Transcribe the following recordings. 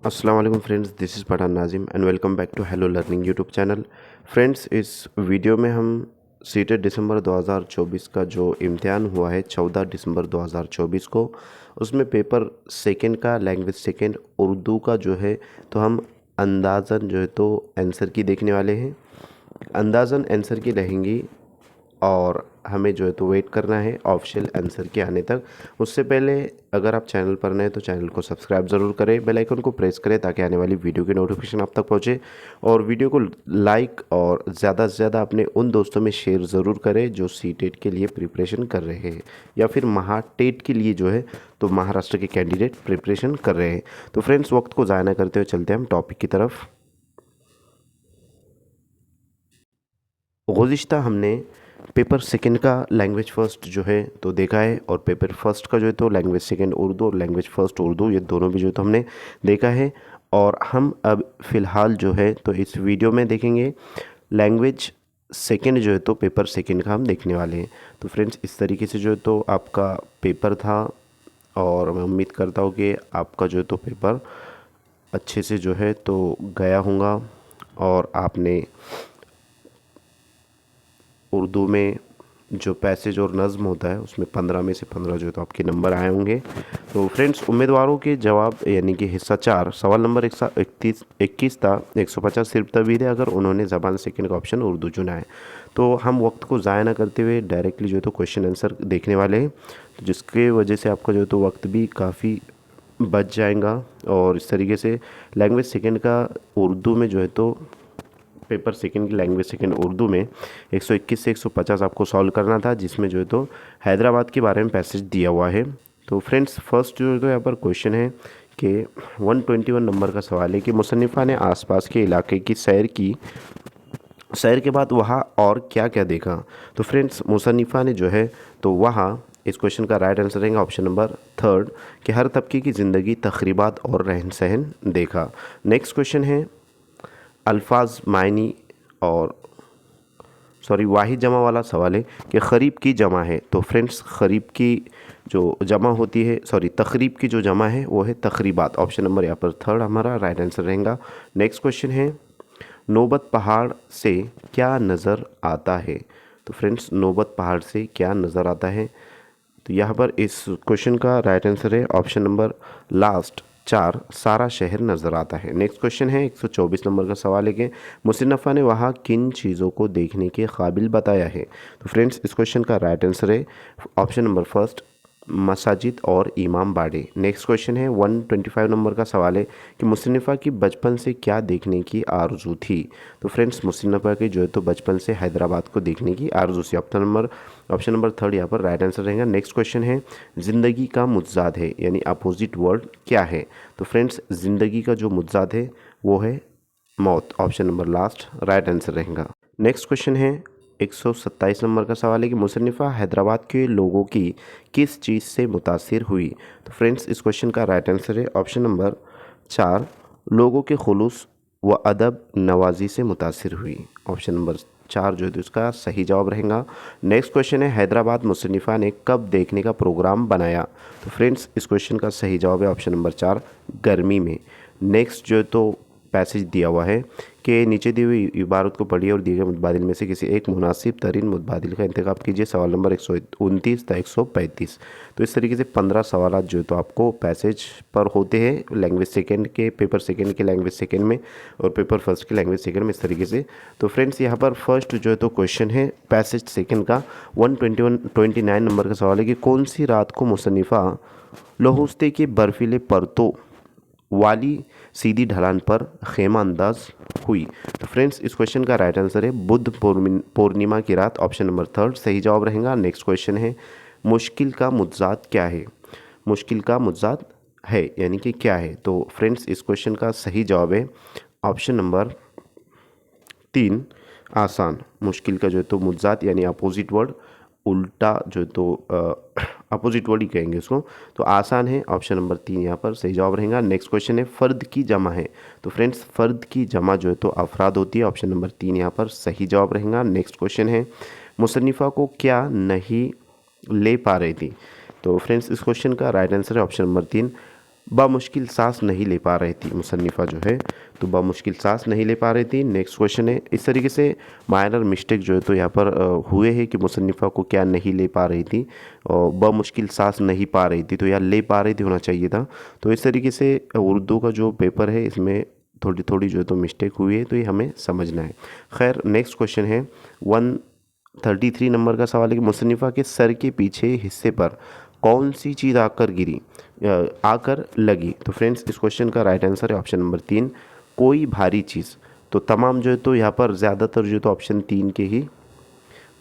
अस्सलाम वालेकुम friends, this is Pathan Nazim and welcome back to hello learning YouTube channel. Friends, इस video में हम सीटेट दिसंबर 2024 का जो इम्तिहान हुआ है 14 दिसंबर 2024 को, उसमें पेपर सेकंड का लैंग्वेज सेकंड उर्दू का जो है तो हम अंदाज़न जो है तो आंसर की देखने वाले हैं। अंदाज़न आंसर की रहेंगी और हमें जो है तो वेट करना है ऑफिशियल आंसर के आने तक। उससे पहले अगर आप चैनल पर नए तो चैनल को सब्सक्राइब ज़रूर करें, बेल आइकन को प्रेस करें ताकि आने वाली वीडियो की नोटिफिकेशन आप तक पहुंचे। और वीडियो को लाइक और ज़्यादा से ज़्यादा अपने उन दोस्तों में शेयर ज़रूर करें जो सीटेट के लिए प्रिपरेशन कर रहे हैं या फिर महाटेट के लिए जो है तो महाराष्ट्र के कैंडिडेट प्रिपरेशन कर रहे हैं। तो फ्रेंड्स, वक्त को ज़ाया ना करते हुए चलते हैं हम टॉपिक की तरफ। गुज़िश्ता हमने पेपर सेकंड का लैंग्वेज फ़र्स्ट जो है तो देखा है, और पेपर फर्स्ट का जो है तो लैंग्वेज सेकंड उर्दू और लैंग्वेज फ़र्स्ट उर्दू, ये दोनों भी जो है तो हमने देखा है। और हम अब फ़िलहाल जो है तो इस वीडियो में देखेंगे लैंग्वेज सेकंड जो है तो पेपर सेकंड का हम देखने वाले हैं। तो फ्रेंड्स, इस तरीके से जो है तो आपका पेपर था और मैं उम्मीद करता हूँ कि आपका जो है तो पेपर अच्छे से जो है तो गया होगा और आपने उर्दू में जो पैसेज और नज़्म होता है उसमें 15 में से 15 जो है तो आपके नंबर आए होंगे। तो फ्रेंड्स, उम्मीदवारों के जवाब यानी कि हिस्सा 4 सवाल नंबर 121 था। 150 सिर्फ तभी थे अगर उन्होंने ज़बान सेकंड का ऑप्शन उर्दू चुना है। तो हम वक्त को ज़ाया ना करते हुए डायरेक्टली जो है तो क्वेश्चन आंसर देखने वाले हैं, तो जिसके वजह से आपका जो है तो वक्त भी काफ़ी बच जाएगा। और इस तरीके से लैंग्वेज सेकंड का उर्दू में जो है तो पेपर सेकंड की लैंग्वेज सेकंड उर्दू में 121 से 150 आपको सॉल्व करना था, जिसमें जो है तो हैदराबाद के बारे में पैसेज दिया हुआ है। तो फ्रेंड्स, फर्स्ट जो है तो यहाँ पर क्वेश्चन है कि 121 नंबर का सवाल है कि मुसन्निफ़ा ने आसपास के इलाके की सैर के बाद वहाँ और क्या क्या देखा। तो फ्रेंड्स, मुसन्निफ़ा ने जो है तो वहाँ, इस क्वेश्चन का राइट आंसर रहेगा ऑप्शन नंबर थर्ड कि हर तबके की ज़िंदगी, तक़रीबात और रहन सहन देखा। नेक्स्ट क्वेश्चन है अल्फाज मायनी और वाहिद जमा वाला सवाल है कि ख़रीब की जमा है। तो फ्रेंड्स, ख़रीब की जो जमा होती है, तक़रीब की जो जमा है वो है तक़रीबात। ऑप्शन नंबर यहाँ पर थर्ड हमारा राइट आंसर रहेगा। नेक्स्ट क्वेश्चन है नौबत पहाड़ से क्या नज़र आता है। तो फ्रेंड्स, नौबत पहाड़ से क्या नज़र आता है, तो यहाँ पर इस क्वेश्चन का राइट आंसर है ऑप्शन नंबर लास्ट 4 सारा शहर नज़र आता है। नेक्स्ट क्वेश्चन है 124 नंबर का सवाल है कि मुसन्नफ़ा ने वहाँ किन चीज़ों को देखने के काबिल बताया है। तो फ्रेंड्स, इस क्वेश्चन का राइट आंसर है ऑप्शन नंबर फर्स्ट मसाजिद और इमाम बाड़े। नेक्स्ट क्वेश्चन है 125 नंबर का सवाल है कि मुसन्निफ़ा की बचपन से क्या देखने की आरज़ू थी। तो फ्रेंड्स, मुसन्निफ़ा की जो है तो बचपन से हैदराबाद को देखने की आरज़ू थी। ऑप्शन नंबर थर्ड यहाँ पर राइट आंसर रहेगा। नेक्स्ट क्वेश्चन है ज़िंदगी का मुतज़ाद है यानी अपोजिट वर्ड क्या है। तो फ्रेंड्स, ज़िंदगी का जो मुतज़ाद है वो है मौत। Option number last right answer रहेगा। नेक्स्ट क्वेश्चन है 127 नंबर का सवाल है कि मुसन्निफ़ा हैदराबाद के लोगों की किस चीज़ से मुतासिर हुई। तो फ्रेंड्स, इस क्वेश्चन का राइट आंसर है ऑप्शन नंबर 4 लोगों के खुलूस व अदब नवाजी से मुतासिर हुई। ऑप्शन नंबर 4 जो है तो इसका सही जवाब रहेगा। नेक्स्ट क्वेश्चन है हैदराबाद मुसन्निफ़ा ने कब देखने का प्रोग्राम बनाया। तो फ्रेंड्स, इस क्वेश्चन का सही जवाब है ऑप्शन नंबर 4 गर्मी में। नेक्स्ट जो है तो पैसेज दिया हुआ है कि नीचे दी हुई इबारत को पढ़िए और दिए गए मुतबादिल में से किसी एक मुनासिब तरीन मुतबादिल का इंतखाब कीजिए। सवाल नंबर 129 था 135। तो इस तरीके से 15 सवाल जो है तो आपको पैसेज पर होते हैं लैंग्वेज सेकेंड के, पेपर सेकेंड के लैंग्वेज सेकेंड में और पेपर फर्स्ट के लैंग्वेज सेकेंड में, इस तरीके से। तो फ्रेंड्स, यहाँ पर फर्स्ट जो है तो क्वेश्चन है पैसेज सेकेंड का 129 नंबर का सवाल है कि कौन सी रात को मुसन्निफ़ा लहोस्ते के बर्फीले परतों वाली सीधी ढलान पर खेमा अंदाज हुई। तो फ्रेंड्स, इस क्वेश्चन का राइट आंसर है बुद्ध पूर्णिमा की रात। ऑप्शन नंबर थर्ड सही जवाब रहेगा। नेक्स्ट क्वेश्चन है मुश्किल का मुतज़ाद क्या है। मुश्किल का मुतज़ाद है यानी कि क्या है। तो फ्रेंड्स, इस क्वेश्चन का सही जवाब है ऑप्शन नंबर 3 आसान। मुश्किल का जो है तो मुतज़ाद यानी अपोजिट वर्ड, उल्टा जो है तो अपोजिट वर्ड ही कहेंगे इसको, तो आसान है। ऑप्शन नंबर 3 यहाँ पर सही जवाब रहेगा। नेक्स्ट क्वेश्चन है फ़र्द की जमा है। तो फ्रेंड्स, फ़र्द की जमा जो है तो अफराद होती है। ऑप्शन नंबर 3 यहाँ पर सही जवाब रहेगा। नेक्स्ट क्वेश्चन है मुसन्निफ़ा को क्या नहीं ले पा रही थी। तो फ्रेंड्स, इस क्वेश्चन का राइट आंसर है ऑप्शन नंबर 3 बामुश्किल सांस नहीं ले पा रही थी मुसन्निफ़ा जो है, तो बामुश्किल सांस नहीं ले पा रही थी। नेक्स्ट क्वेश्चन है, इस तरीके से माइनर मिस्टेक जो है तो यहाँ पर हुए हैं कि मुसन्निफ़ा को क्या नहीं ले पा रही थी, और बामुश्किल सांस नहीं पा रही थी, तो यहाँ ले पा रही थी होना चाहिए था। तो इस तरीके से उर्दू का जो पेपर है इसमें थोड़ी थोड़ी जो है तो मिस्टेक हुई है, तो ये हमें समझना है। खैर नेक्स्ट क्वेश्चन है 133 नंबर का सवाल है कि मुसन्निफ़ा के सर के पीछे हिस्से पर कौन सी चीज़ आकर गिरी, आकर लगी। तो फ्रेंड्स इस क्वेश्चन का राइट आंसर है ऑप्शन नंबर 3, कोई भारी चीज़। तो तमाम जो है तो यहाँ पर ज़्यादातर जो है तो ऑप्शन 3 के ही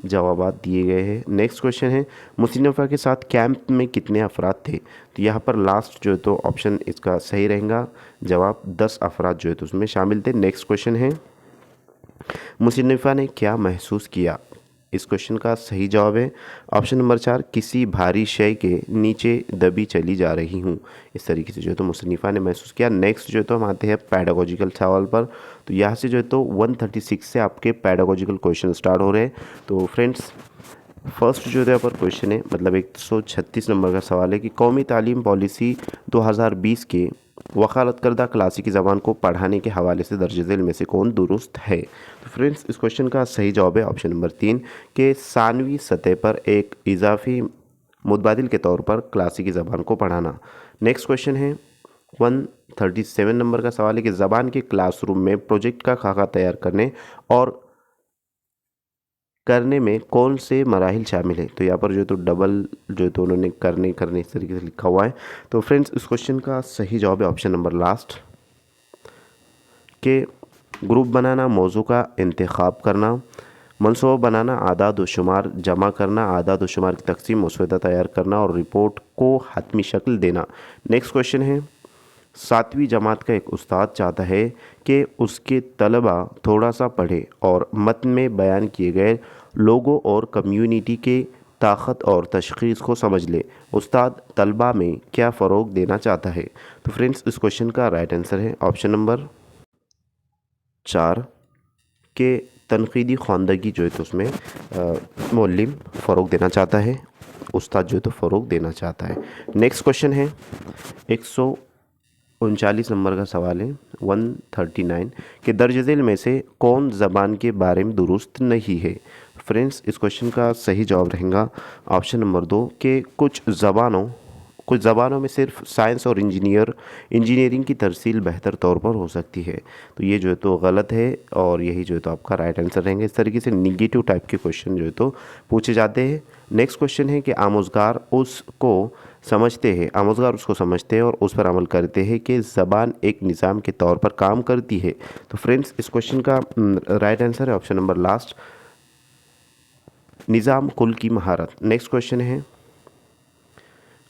जवाबात दिए गए हैं। नेक्स्ट क्वेश्चन है, मुसन्निफ़ा के साथ कैंप में कितने अफराद थे। तो यहाँ पर लास्ट जो है तो ऑप्शन इसका सही रहेगा, जवाब 10 अफराद जो है तो उसमें शामिल थे। नेक्स्ट क्वेश्चन है, मुसन्निफ़ा ने क्या महसूस किया। इस क्वेश्चन का सही जवाब है ऑप्शन नंबर 4, किसी भारी शय के नीचे दबी चली जा रही हूँ। इस तरीके से जो है तो मुसन्निफ़ा ने महसूस किया। नेक्स्ट जो है तो हम आते हैं पैडागोजिकल सवाल पर। तो यहाँ से जो है तो 136 से आपके पैडागोजिकल क्वेश्चन स्टार्ट हो रहे हैं। तो फ्रेंड्स फर्स्ट जो है यहाँ पर क्वेश्चन है, मतलब 136 नंबर का सवाल है कि कौमी तालीम पॉलिसी 2020 के वकालत करदा क्लासिकी ज़बान को पढ़ाने के हवाले से दर्ज झेल में से कौन दुरुस्त है। तो फ्रेंड्स इस क्वेश्चन का सही जवाब है ऑप्शन नंबर 3 के सानवी सतह पर एक इजाफी मुतबादिल के तौर पर क्लासिकी ज़बान को पढ़ाना। नेक्स्ट क्वेश्चन है 137 नंबर का सवाल है कि ज़बान के क्लासरूम में प्रोजेक्ट का खाका तैयार करने और करने में कौन से मराहिल शामिल है। तो यहाँ पर जो तो डबल जो तो उन्होंने करने इस तरीके से लिखा हुआ है। तो फ्रेंड्स इस क्वेश्चन का सही जवाब है ऑप्शन नंबर लास्ट के ग्रुप बनाना, मौजू का इंतखाब करना, मनसूबा बनाना, आदाद व शुमार जमा करना, आदाद व शुमार की तकसीम मसवदा तैयार करना और रिपोर्ट को हतमी शक्ल देना। नेक्स्ट क्वेश्चन है, 7वीं जमात का एक उस्ताद चाहता है कि उसके तलबा थोड़ा सा पढ़े और मतन में बयान किए गए लोगों और कम्युनिटी के ताकत और तशख़ीस को समझ ले। उस्ताद तलबा में क्या फ़रोग देना चाहता है। तो फ्रेंड्स इस क्वेश्चन का राइट आंसर है ऑप्शन नंबर 4 के तनकीदी ख़वानदगी जो है तो उसमें मुअल्लिम फ़रोग देना चाहता है, उस्ताद जो है तो फ़रोग देना चाहता है। नेक्स्ट क्वेश्चन है 139 नंबर का सवाल है 139 के दर्ज झेल में से कौन ज़बान के बारे में दुरुस्त नहीं है। फ्रेंड्स इस क्वेश्चन का सही जवाब रहेगा ऑप्शन नंबर 2 के कुछ ज़बानों में सिर्फ साइंस और इंजीनियरिंग की तरसील बेहतर तौर पर हो सकती है। तो ये जो है तो गलत है और यही जो है तो आपका राइट आंसर रहेंगे। इस तरीके से निगेटिव टाइप के क्वेश्चन जो है तो पूछे जाते हैं। नेक्स्ट क्वेश्चन है कि आमोज़गार उसको समझते हैं और उस पर अमल करते हैं कि ज़बान एक निज़ाम के तौर पर काम करती है। तो फ्रेंड्स इस क्वेश्चन का राइट आंसर है ऑप्शन नंबर लास्ट, निज़ाम कुल की महारत। नेक्स्ट क्वेश्चन है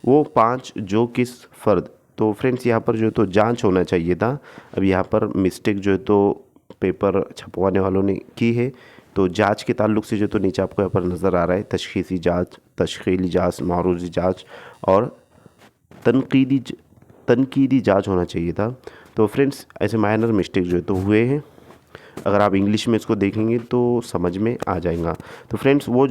वो 5 जो किस फ़र्द। तो फ्रेंड्स यहाँ पर जो तो जांच होना चाहिए था, अब यहाँ पर मिस्टेक जो है तो पेपर छपवाने वालों ने की है। तो जांच के ताल्लुक से जो तो नीचे आपको यहाँ पर नज़र आ रहा है तशख़ीसी जांच, तशख़ीली जांच, मारूज़ी जांच और तनकीदी जांच होना चाहिए था। तो फ्रेंड्स ऐसे माइनर मिस्टेक जो है तो हुए हैं, अगर आप इंग्लिश में इसको देखेंगे तो समझ में आ जाएगा। तो फ्रेंड्स वो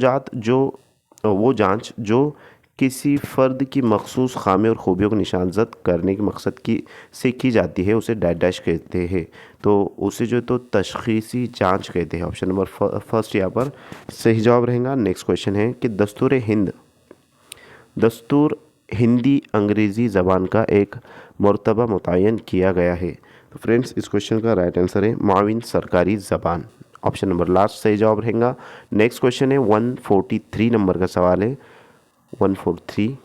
जांच जो किसी फ़र्द की मखसूस खामी और ख़ूबियों को निशानजद करने के मकसद से की जाती है उसे डैश कहते हैं। तो उसे जो तो तशख़ीसी जांच कहते हैं। ऑप्शन नंबर फर्स्ट यहाँ पर सही जवाब रहेगा। नेक्स्ट क्वेश्चन है कि दस्तूर हिंदी अंग्रेज़ी ज़बान का एक मरतबा मुतय्यन किया गया है। तो फ्रेंड्स इस क्वेश्चन का राइट आंसर है माविन सरकारी ज़बान, ऑप्शन नंबर लास्ट सही जवाब रहेगा। नेक्स्ट क्वेश्चन है 143 नंबर का सवाल है 143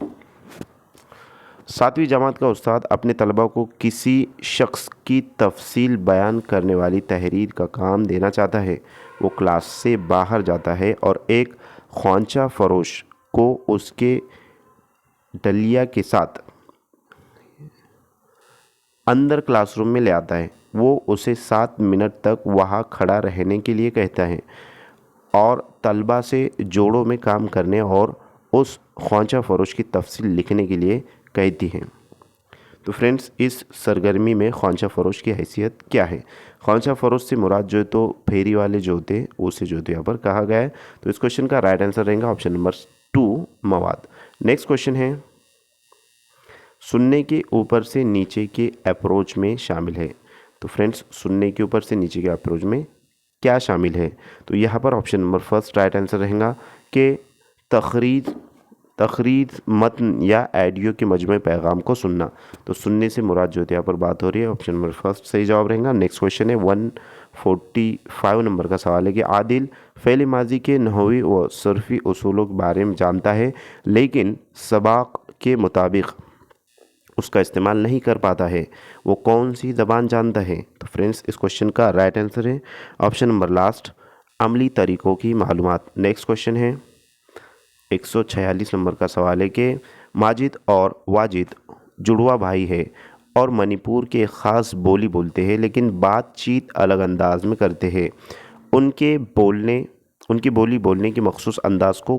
7वीं जमात का उस्ताद अपने तलबा को किसी शख्स की तफसील बयान करने वाली तहरीर का काम देना चाहता है। वो क्लास से बाहर जाता है और एक ख्वांचा फरोश को उसके दलिया के साथ अंदर क्लासरूम में ले आता है। वो उसे 7 मिनट तक वहाँ खड़ा रहने के लिए कहता है और तलबा से जोड़ों में काम करने और उस ख्वांचा फरोश की तफसील लिखने के लिए कहती हैं। तो फ्रेंड्स इस सरगर्मी में ख्वांचा फरोश की हैसियत क्या है। ख्वांचा फरोश से मुराद जो है तो फेरी वाले जो होते हैं उसे जो तो यहाँ पर कहा गया है। तो इस क्वेश्चन का राइट आंसर रहेगा ऑप्शन नंबर 2 मवाद। नेक्स्ट क्वेश्चन है सुनने के ऊपर से नीचे के अप्रोच में शामिल है। तो फ्रेंड्स, सुनने के ऊपर से नीचे के अप्रोच में क्या शामिल है? तो यहाँ पर option number first right answer रहेगा कि तखरीज तखरीज मतन या ऑडियो के मजमूई पैगाम को सुनना। तो सुनने से मुराद जो है यहाँ पर बात हो रही है, ऑप्शन नंबर फर्स्ट सही जवाब रहेगा। नेक्स्ट क्वेश्चन है 145 नंबर का सवाल है कि आदिल फ़ेल माजी के नहवी व सर्फ़ी उसूलों के बारे में जानता है लेकिन सबाक के मुताबिक उसका इस्तेमाल नहीं कर पाता है, वो कौन सी ज़बान जानता है? तो फ्रेंड्स, इस क्वेश्चन का राइट आंसर है ऑप्शन नंबर लास्ट, अमली तरीक़ों की मालूमात। नेक्स्ट क्वेश्चन है 146 नंबर का सवाल है कि माजिद और वाजिद जुड़वा भाई है और मणिपुर के ख़ास बोली बोलते हैं लेकिन बातचीत अलग अंदाज में करते हैं। उनकी बोली बोलने के मखसूस अंदाज को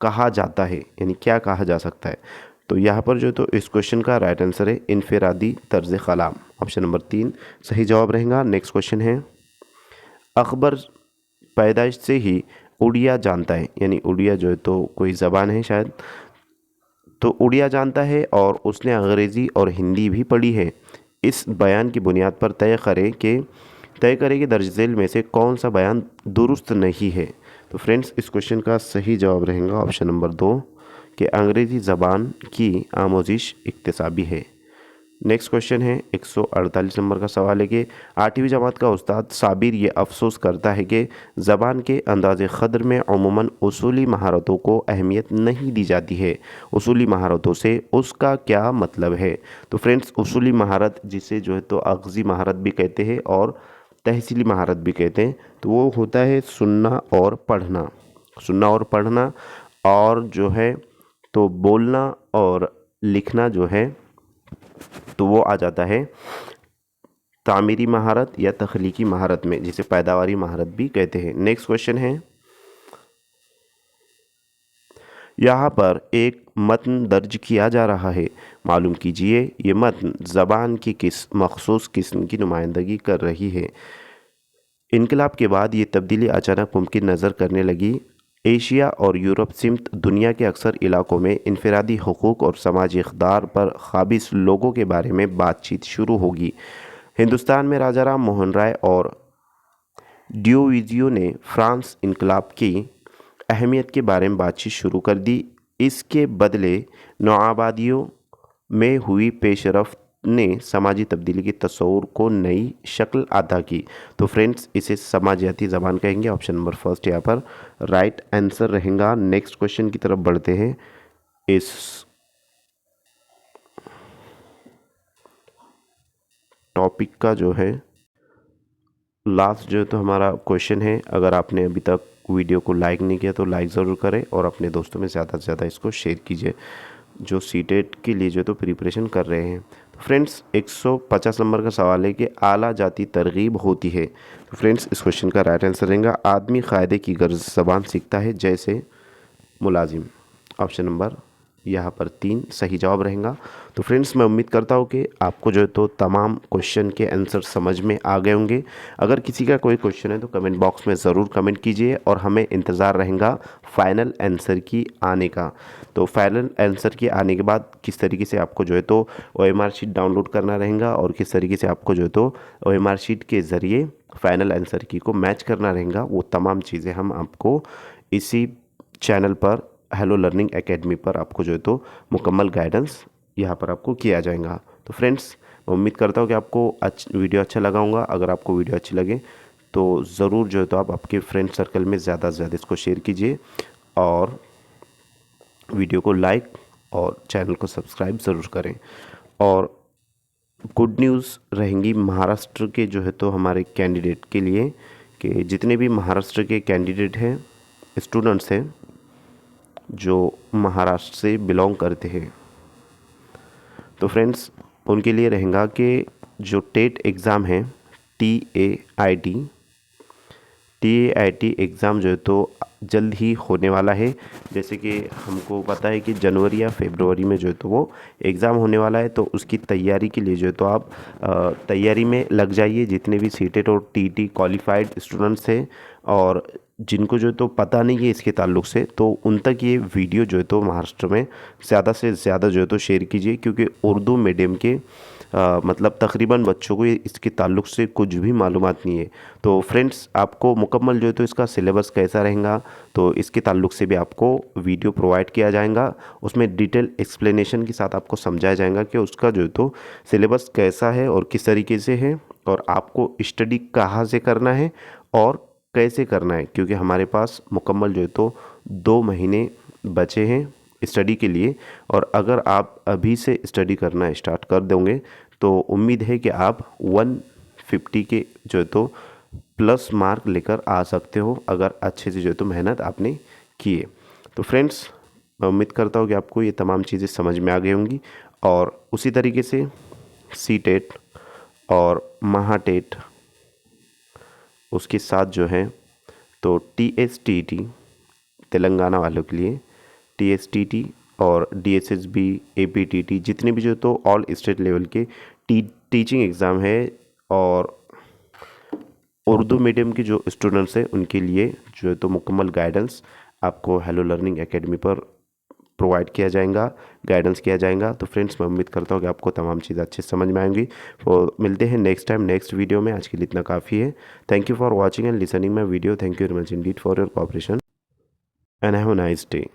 कहा जाता है, यानी क्या कहा जा सकता है? तो यहाँ पर जो तो इस क्वेश्चन का राइट आंसर है इनफिरादी तर्ज कलाम, ऑप्शन नंबर 3 सही जवाब रहेगा। नेक्स्ट क्वेश्चन है अकबर पैदाइश से ही उड़िया जानता है, यानी उड़िया जो है तो कोई ज़बान है शायद, तो उड़िया जानता है और उसने अंग्रेज़ी और हिंदी भी पढ़ी है। इस बयान की बुनियाद पर तय करे कि दर्ज झेल में से कौन सा बयान दुरुस्त नहीं है? तो फ्रेंड्स, इस क्वेश्चन का सही जवाब रहेगा ऑप्शन नंबर 2 कि अंग्रेज़ी ज़बान की आमोजिश इक्तिसाबी है। नेक्स्ट क्वेश्चन है 148 नंबर का सवाल है कि 8वीं जमात का उस्ताद साबिर ये अफसोस करता है कि ज़बान के अंदाज़ क़द्र में अमूमन उसूली महारतों को अहमियत नहीं दी जाती है। उसूली महारतों से उसका क्या मतलब है? तो फ्रेंड्स, उसूली महारत जिसे जो है तो अग़ज़ी महारत भी कहते हैं और तहसीली महारत भी कहते हैं, तो वो होता है सुनना और पढ़ना और जो है तो बोलना और लिखना जो है तो वो आ जाता है तामीरी महारत या तख्लीकी महारत में, जिसे पैदावारी महारत भी कहते हैं। नेक्स्ट क्वेश्चन है यहाँ पर एक मतन दर्ज किया जा रहा है, मालूम कीजिए ये मतन ज़बान की किस मखसूस किस्म की नुमाइंदगी कर रही है। इनकलाब के बाद ये तब्दीली अचानक मुमकिन नज़र करने लगी। एशिया और यूरोप समेत दुनिया के अक्सर इलाकों में इनफरादी हुकूक और समाजी इक़्तिदार पर क़ाबिज़ लोगों के बारे में बातचीत शुरू होगी। हिंदुस्तान में राजा राम मोहन राय और ड्यूविजियो ने फ्रांस इनकलाब की अहमियत के बारे में बातचीत शुरू कर दी। इसके बदले नौआबादियों में हुई पेशरफ्त ने समाजी तब्दीली के तस्वुर को नई शक्ल अता की। तो फ्रेंड्स, इसे समाजियाती ज़बान कहेंगे, ऑप्शन नंबर फर्स्ट यहाँ पर राइट आंसर रहेगा। नेक्स्ट क्वेश्चन की तरफ बढ़ते हैं। इस टॉपिक का जो है लास्ट जो है तो हमारा क्वेश्चन है, अगर आपने अभी तक वीडियो को लाइक नहीं किया तो लाइक ज़रूर करें और अपने दोस्तों में ज़्यादा से ज़्यादा इसको शेयर कीजिए जो सीटेट के लिए जो तो प्रिपरेशन कर रहे हैं। तो फ्रेंड्स, 150 नंबर का सवाल है कि आला जाती तरगीब होती है। तो फ्रेंड्स, इस क्वेश्चन का राइट आंसर रहेगा आदमी क़ायदे की गर्ज ज़बान सीखता है जैसे मुलाजिम, ऑप्शन नंबर यहाँ पर 3 सही जवाब रहेगा। तो फ्रेंड्स, मैं उम्मीद करता हूँ कि आपको जो है तो तमाम क्वेश्चन के आंसर समझ में आ गए होंगे। अगर किसी का कोई क्वेश्चन है तो कमेंट बॉक्स में ज़रूर कमेंट कीजिए और हमें इंतज़ार रहेगा फ़ाइनल आंसर की आने का। तो फाइनल आंसर के आने के बाद किस तरीके से आपको जो है तो OMR शीट डाउनलोड करना रहेगा और किस तरीके से आपको जो है तो OMR शीट के ज़रिए फ़ाइनल आंसर की को मैच करना रहेगा, वो तमाम चीज़ें हम आपको इसी चैनल पर हेलो लर्निंग एकेडमी पर आपको जो है तो मुकम्मल गाइडेंस यहाँ पर आपको किया जाएगा। तो फ्रेंड्स, मैं उम्मीद करता हूँ कि आपको वीडियो अच्छा लगा होगा। अगर आपको वीडियो अच्छी लगे तो ज़रूर जो है तो आप आपके फ्रेंड सर्कल में ज़्यादा से ज़्यादा इसको शेयर कीजिए और वीडियो को लाइक और चैनल को सब्सक्राइब ज़रूर करें। और गुड न्यूज़ रहेंगी महाराष्ट्र के जो है तो हमारे कैंडिडेट के लिए कि जितने भी महाराष्ट्र के कैंडिडेट हैं, स्टूडेंट्स हैं जो महाराष्ट्र से बिलोंग करते हैं, तो फ्रेंड्स उनके लिए रहेगा कि जो टेट एग्ज़ाम है TAIT एग्ज़ाम जो है तो जल्द ही होने वाला है। जैसे कि हमको पता है कि जनवरी या फरवरी में जो है तो वो एग्ज़ाम होने वाला है, तो उसकी तैयारी के लिए जो है तो आप तैयारी में लग जाइए। जितने भी सीटेट और TT क्वालिफाइड स्टूडेंट्स हैं और जिनको जो है तो पता नहीं है इसके ताल्लुक से, तो उन तक ये वीडियो जो है तो महाराष्ट्र में ज़्यादा से ज़्यादा जो है तो शेयर कीजिए, क्योंकि उर्दू मीडियम के मतलब तकरीबन बच्चों को इसके ताल्लुक से कुछ भी मालूमात नहीं है। तो फ्रेंड्स, आपको मुकम्मल जो है तो इसका सिलेबस कैसा रहेगा, तो इसके ताल्लुक से भी आपको वीडियो प्रोवाइड किया जाएगा। उसमें डिटेल एक्सप्लेनेशन के साथ आपको समझाया जाएगा कि उसका जो है तो सिलेबस कैसा है और किस तरीके से है, और आपको स्टडी कहाँ से करना है और कैसे करना है। क्योंकि हमारे पास मुकम्मल जो है तो 2 महीने बचे हैं स्टडी के लिए, और अगर आप अभी से स्टडी करना स्टार्ट कर दोगे तो उम्मीद है कि आप 150 के जो है तो प्लस मार्क लेकर आ सकते हो, अगर अच्छे से जो है तो मेहनत आपने की है। तो फ्रेंड्स, मैं उम्मीद करता हूँ कि आपको ये तमाम चीज़ें समझ में आ गई होंगी, और उसी तरीके से सीटेट और महाटेट उसके साथ जो है तो TSTT तेलंगाना वालों के लिए, TSTT और DSSB, APTT जितने भी जो तो ऑल स्टेट लेवल के टीचिंग एग्ज़ाम है, और उर्दू मीडियम के जो स्टूडेंट्स हैं उनके लिए जो है तो मुकम्मल गाइडेंस आपको हेलो लर्निंग एकेडमी पर प्रोवाइड किया जाएगा, गाइडेंस किया जाएगा। तो फ्रेंड्स, मैं उम्मीद करता हूँ कि आपको तमाम चीज़ें अच्छे से समझ में आएंगी। तो मिलते हैं नेक्स्ट टाइम नेक्स्ट वीडियो में। आज के लिए इतना काफ़ी है। Thank you for watching and listening my video. Thank you very much Indeed for your cooperation and have a nice day.